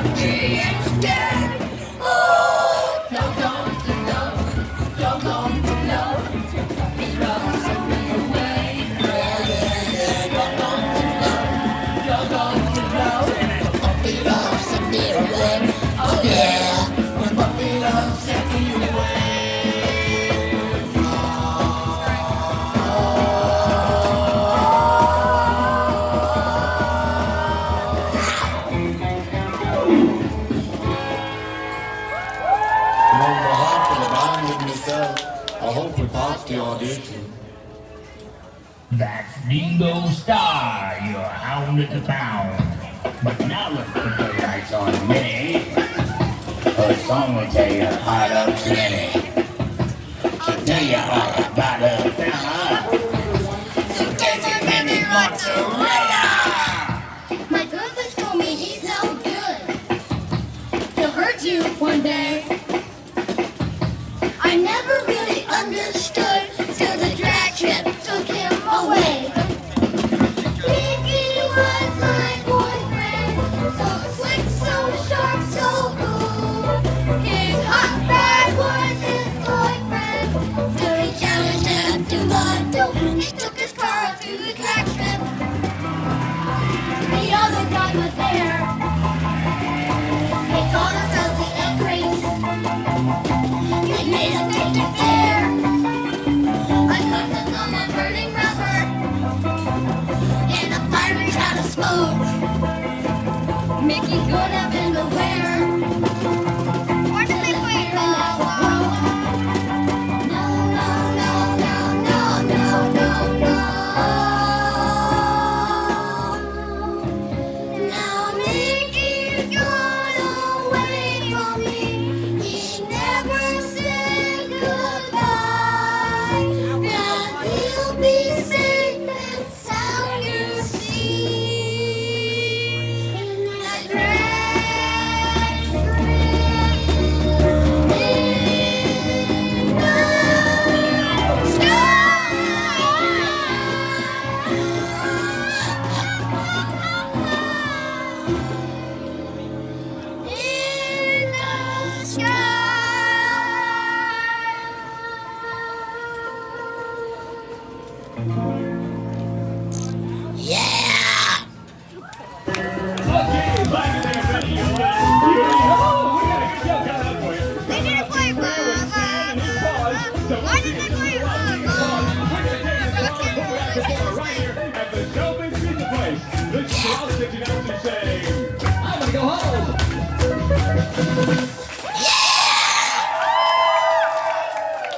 me instead. Oh, don't go to love, don't go to love. Puppy love sent me away. Yeah, yeah, yeah. Don't go to love, don't go to love. Puppy love sent me away. Oh yeah, when puppy love sent me away. On behalf of the band and myself, I hope we passed the audition. That's Dingo Star, your hound at the pound. But now let's put the lights on Minnie. Her song will tell you how to Minnie. She'll tell you all about her fella. So take a minute, mozzarella. My brother told me he's no good. He'll hurt you one day. I never really understood till the drag trip took him away. Mickey was my boyfriend, so slick, so sharp, so cool. His hot bag was his boyfriend, till he challenged him to the duel. He took his car up to the drag strip. The other guy was there. They called themselves the egg race. They made him take it there. I cut the thumb of burning rubber, and a pirate tried to smoke. Mickey could have been aware. Where did they put your No, no, no, no, no, no, no, no. Now Mickey's gone away from me. He never said goodbye. Now he'll be safe and sound, you see. In the drag in the sky.